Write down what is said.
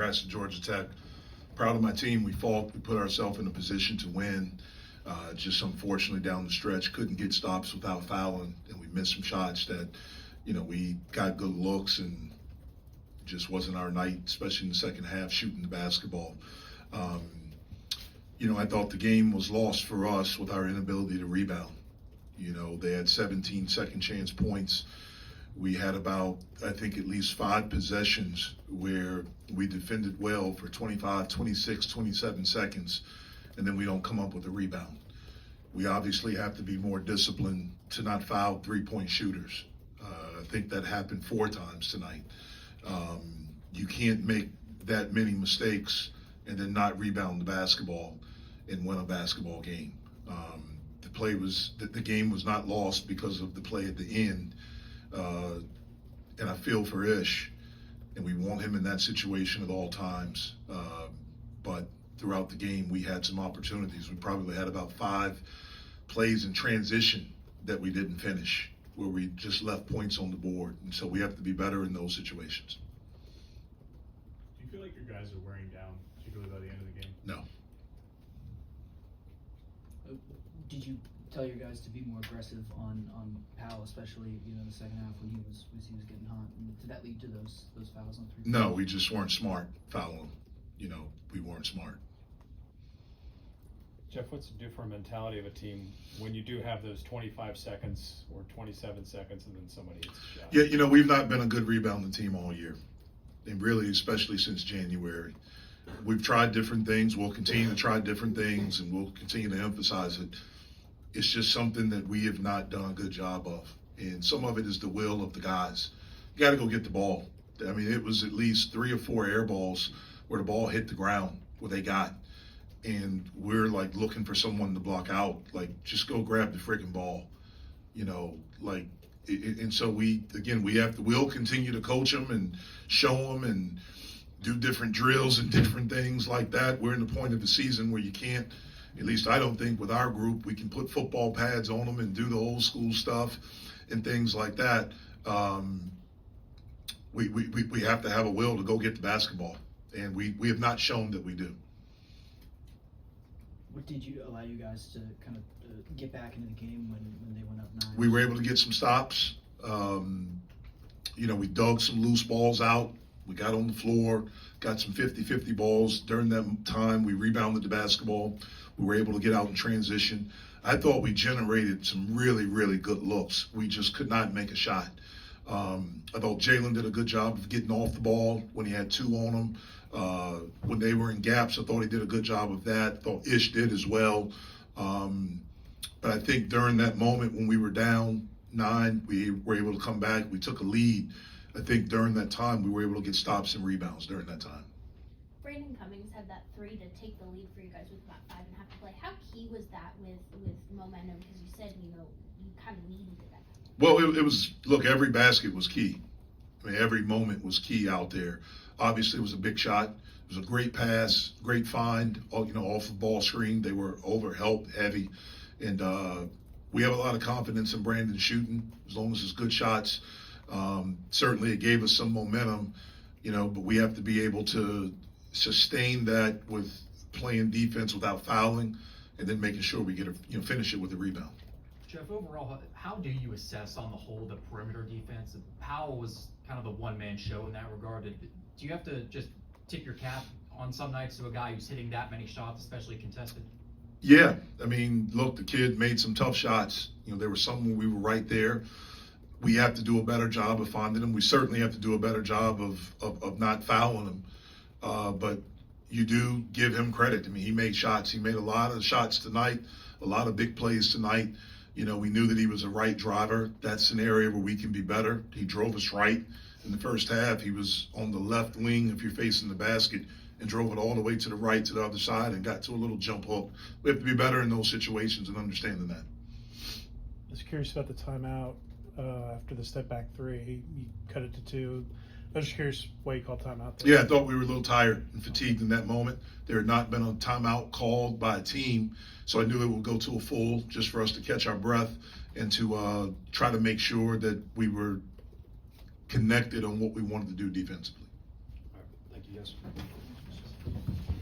congrats to Georgia Tech. Proud of my team. We fought. We put ourselves in a position to win. Just unfortunately down the stretch, couldn't get stops without fouling, and we missed some shots that, we got good looks, and just wasn't our night, especially in the second half, shooting the basketball. I thought the game was lost for us with our inability to rebound. They had 17 second chance points. We had about, I think, at least 5 possessions where we defended well for 25, 26, 27 seconds, and then we don't come up with a rebound. We obviously have to be more disciplined to not foul three-point shooters. I think that happened 4 times tonight. You can't make that many mistakes and then not rebound the basketball and win a basketball game. The game was not lost because of the play at the end. And I feel for Ish, and we want him in that situation at all times. But throughout the game, we had some opportunities. We probably had about 5 plays in transition that we didn't finish, where we just left points on the board. And so we have to be better in those situations. Do you feel like your guys are wearing down, particularly by the end of the game? No. Did you tell your guys to be more aggressive on Powell, especially in the second half when he was getting hot? And did that lead to those fouls on 3? No, we just weren't smart fouling. We weren't smart. Jeff, what's the different mentality of a team when you do have those 25 seconds or 27 seconds and then somebody hits a shot? Yeah, we've not been a good rebounding team all year, and really, especially since January. We've tried different things. We'll continue to try different things, and we'll continue to emphasize it. It's just something that we have not done a good job of, and some of it is the will of the guys. You got to go get the ball. I mean, it was at least 3 or 4 air balls where the ball hit the ground where they got, and we're like looking for someone to block out. Like, just go grab the freaking ball, and so we'll continue to coach them and show them and do different drills and different things like that. We're in the point of the season where you can't, at least I don't think with our group, we can put football pads on them and do the old school stuff and things like that. We have to have a will to go get the basketball, and we have not shown that we do. What did you allow you guys to kind of get back into the game when they went up 9? We were able to get some stops. We dug some loose balls out. We got on the floor, got some 50-50 balls. During that time, we rebounded the basketball. We were able to get out in transition. I thought we generated some really, really good looks. We just could not make a shot. I thought Jalen did a good job of getting off the ball when he had 2 on him. When they were in gaps, I thought he did a good job of that. I thought Ish did as well. But I think during that moment when we were down 9, we were able to come back. We took a lead. I think during that time, we were able to get stops and rebounds during that time. Brandon Cummings had that 3 to take the lead for you guys with about 5.5 to play. How key was that with momentum? Because you said, you kind of needed it at that point. Well, it was, look, every basket was key. I mean, every moment was key out there. Obviously, it was a big shot. It was a great pass, great find, off the ball screen. They were over-helped, heavy. And we have a lot of confidence in Brandon shooting, as long as it's good shots. Certainly, it gave us some momentum, but we have to be able to sustain that with playing defense without fouling, and then making sure we get finish it with a rebound. Jeff, overall, how do you assess on the whole the perimeter defense? Powell was kind of the one-man show in that regard. Do you have to just tip your cap on some nights to a guy who's hitting that many shots, especially contested? Yeah, I mean, look, the kid made some tough shots. There were some where we were right there. We have to do a better job of finding them. We certainly have to do a better job of not fouling them. But you do give him credit. I mean, he made shots. He made a lot of shots tonight, a lot of big plays tonight. We knew that he was a right driver. That's an area where we can be better. He drove us right. In the first half, he was on the left wing if you're facing the basket and drove it all the way to the right to the other side and got to a little jump hook. We have to be better in those situations and understanding that. I was curious about the timeout after the step back 3. He cut it to 2. I was just curious why you called timeout there. Yeah, I thought we were a little tired and fatigued in that moment. There had not been a timeout called by a team, so I knew it would go to a full just for us to catch our breath and to try to make sure that we were connected on what we wanted to do defensively. All right, thank you. Yes.